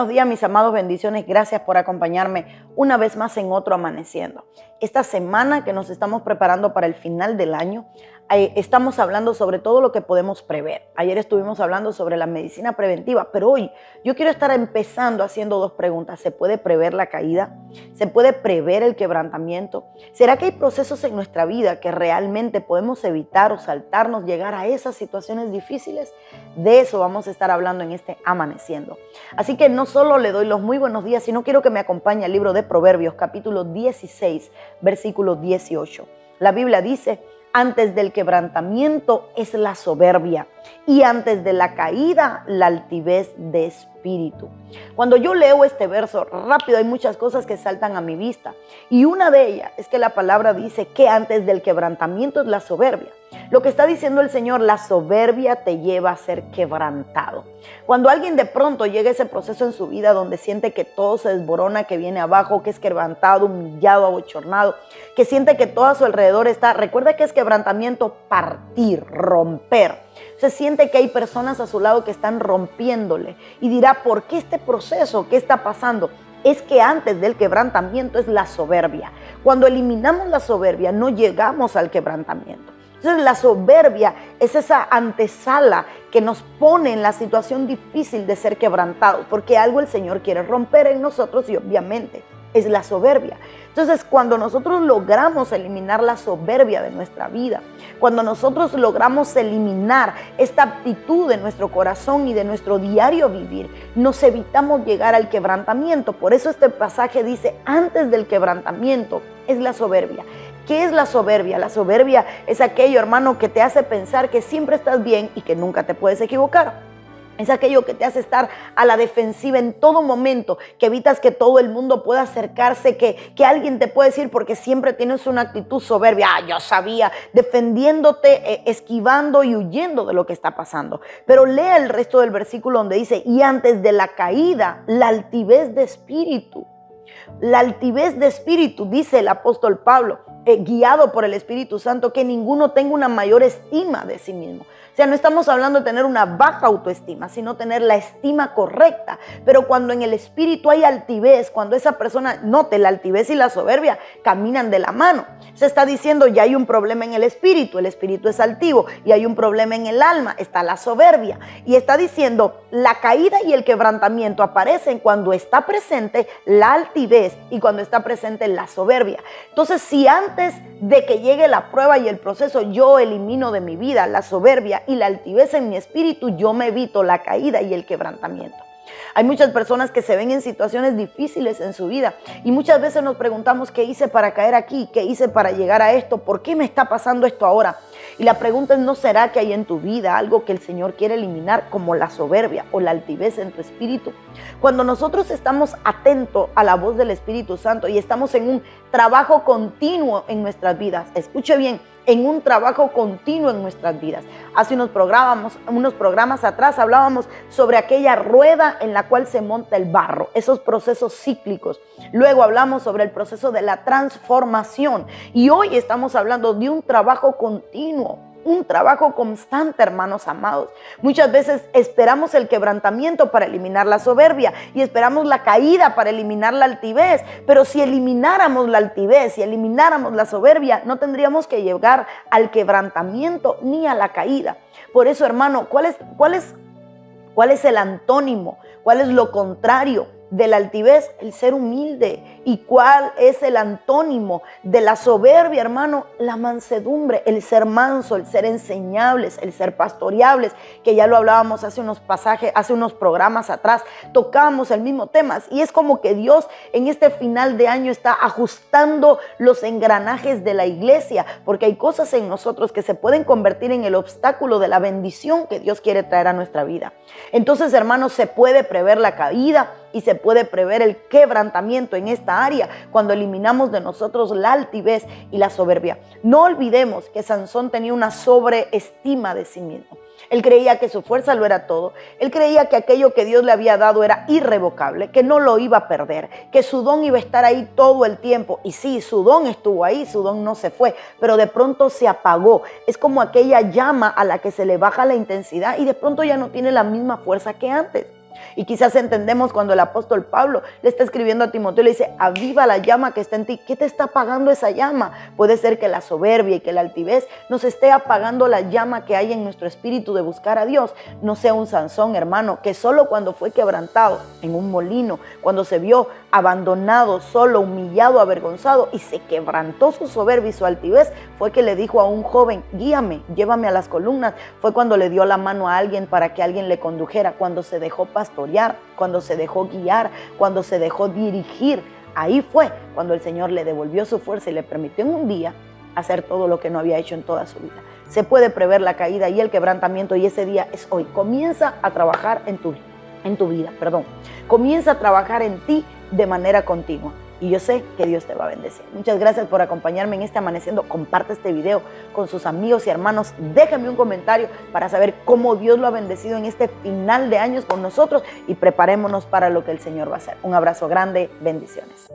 buenos días, mis amados, bendiciones. Gracias por acompañarme una vez más en otro Amaneciendo. Esta semana que nos estamos preparando para el final del año, estamos hablando sobre todo lo que podemos prever. Ayer estuvimos hablando sobre la medicina preventiva, pero hoy yo quiero estar empezando haciendo dos preguntas. ¿Se puede prever la caída? ¿Se puede prever el quebrantamiento? ¿Será que hay procesos en nuestra vida que realmente podemos evitar o saltarnos llegar a esas situaciones difíciles? De eso vamos a estar hablando en este Amaneciendo. Así que no solo le doy los muy buenos días, sino quiero que me acompañe al libro de Proverbios, capítulo 16, versículo 18. La Biblia dice: antes del quebrantamiento es la soberbia, y antes de la caída la altivez de espíritu. Cuando yo leo este verso rápido, hay muchas cosas que saltan a mi vista, y una de ellas es que la palabra dice que antes del quebrantamiento es la soberbia. Lo que está diciendo el Señor, la soberbia te lleva a ser quebrantado. Cuando alguien de pronto llega a ese proceso en su vida donde siente que todo se desborona, que viene abajo, que es quebrantado, humillado, abochornado, que siente que todo a su alrededor está, recuerda que es quebrantamiento, partir, romper. Se siente que hay personas a su lado que están rompiéndole y dirá: ¿por qué este proceso? ¿Qué está pasando? Es que antes del quebrantamiento es la soberbia. Cuando eliminamos la soberbia no llegamos al quebrantamiento. Entonces la soberbia es esa antesala que nos pone en la situación difícil de ser quebrantados, porque algo el Señor quiere romper en nosotros y obviamente es la soberbia. Entonces cuando nosotros logramos eliminar la soberbia de nuestra vida, cuando nosotros logramos eliminar esta actitud de nuestro corazón y de nuestro diario vivir, nos evitamos llegar al quebrantamiento. Por eso este pasaje dice: antes del quebrantamiento es la soberbia. ¿Qué es la soberbia? La soberbia es aquello, hermano, que te hace pensar que siempre estás bien y que nunca te puedes equivocar. Es aquello que te hace estar a la defensiva en todo momento, que evitas que todo el mundo pueda acercarse, que alguien te puede decir, porque siempre tienes una actitud soberbia: yo sabía, defendiéndote, esquivando y huyendo de lo que está pasando. Pero lea el resto del versículo donde dice: y antes de la caída, la altivez de espíritu. La altivez de espíritu, dice el apóstol Pablo, guiado por el Espíritu Santo, que ninguno tenga una mayor estima de sí mismo. O sea, no estamos hablando de tener una baja autoestima, sino tener la estima correcta. Pero cuando en el espíritu hay altivez, cuando esa persona, note, la altivez y la soberbia caminan de la mano. Se está diciendo: ya hay un problema en el espíritu es altivo, y hay un problema en el alma, está la soberbia. Y está diciendo: la caída y el quebrantamiento aparecen cuando está presente la altivez y cuando está presente la soberbia. Entonces, si antes de que llegue la prueba y el proceso yo elimino de mi vida la soberbia y la altivez en mi espíritu, yo me evito la caída y el quebrantamiento. Hay muchas personas que se ven en situaciones difíciles en su vida y muchas veces nos preguntamos: ¿qué hice para caer aquí? ¿Qué hice para llegar a esto? ¿Por qué me está pasando esto ahora? Y la pregunta es: ¿no será que hay en tu vida algo que el Señor quiere eliminar, como la soberbia o la altivez en tu espíritu? Cuando nosotros estamos atentos a la voz del Espíritu Santo y estamos en un trabajo continuo en nuestras vidas, escuche bien, en un trabajo continuo en nuestras vidas. Hace unos programas atrás hablábamos sobre aquella rueda en la cual se monta el barro, esos procesos cíclicos. Luego hablamos sobre el proceso de la transformación y hoy estamos hablando de un trabajo continuo, un trabajo constante, hermanos amados. Muchas veces esperamos el quebrantamiento para eliminar la soberbia y esperamos la caída para eliminar la altivez, pero si elimináramos la altivez, si elimináramos la soberbia, no tendríamos que llegar al quebrantamiento ni a la caída. Por eso, hermano, ¿cuál es el antónimo? ¿Cuál es lo contrario de la altivez? El ser humilde. ¿Y cuál es el antónimo de la soberbia, hermano? La mansedumbre, el ser manso, el ser enseñables, el ser pastoreables, que ya lo hablábamos hace unos programas atrás, tocábamos el mismo tema. Y es como que Dios en este final de año está ajustando los engranajes de la iglesia, porque hay cosas en nosotros que se pueden convertir en el obstáculo de la bendición que Dios quiere traer a nuestra vida. Entonces, hermanos, se puede prever la caída y se puede prever el quebrantamiento en esta área cuando eliminamos de nosotros la altivez y la soberbia. No olvidemos que Sansón tenía una sobreestima de sí mismo. Él creía que su fuerza lo era todo. Él creía que aquello que Dios le había dado era irrevocable, que no lo iba a perder, que su don iba a estar ahí todo el tiempo. Y sí, su don estuvo ahí, su don no se fue, pero de pronto se apagó. Es como aquella llama a la que se le baja la intensidad y de pronto ya no tiene la misma fuerza que antes. Y quizás entendemos cuando el apóstol Pablo le está escribiendo a Timoteo y le dice, aviva la llama que está en ti. ¿Qué te está apagando esa llama? Puede ser que la soberbia y que la altivez nos esté apagando la llama que hay en nuestro espíritu de buscar a Dios. No sea un Sansón, hermano, que solo cuando fue quebrantado en un molino, cuando se vio abandonado, solo, humillado, avergonzado y se quebrantó su soberbia y su altivez, fue que le dijo a un joven, guíame, llévame a las columnas. Fue cuando le dio la mano a alguien para que alguien le condujera, cuando se dejó pastorear, cuando se dejó guiar, cuando se dejó dirigir. Ahí fue cuando el Señor le devolvió su fuerza y le permitió en un día hacer todo lo que no había hecho en toda su vida. Se puede prever la caída y el quebrantamiento, y ese día es hoy. Comienza a trabajar en tu vida. Comienza a trabajar en ti de manera continua. Y yo sé que Dios te va a bendecir. Muchas gracias por acompañarme en este Amaneciendo. Comparte este video con sus amigos y hermanos. Déjame un comentario para saber cómo Dios lo ha bendecido en este final de años con nosotros y preparémonos para lo que el Señor va a hacer. Un abrazo grande. Bendiciones.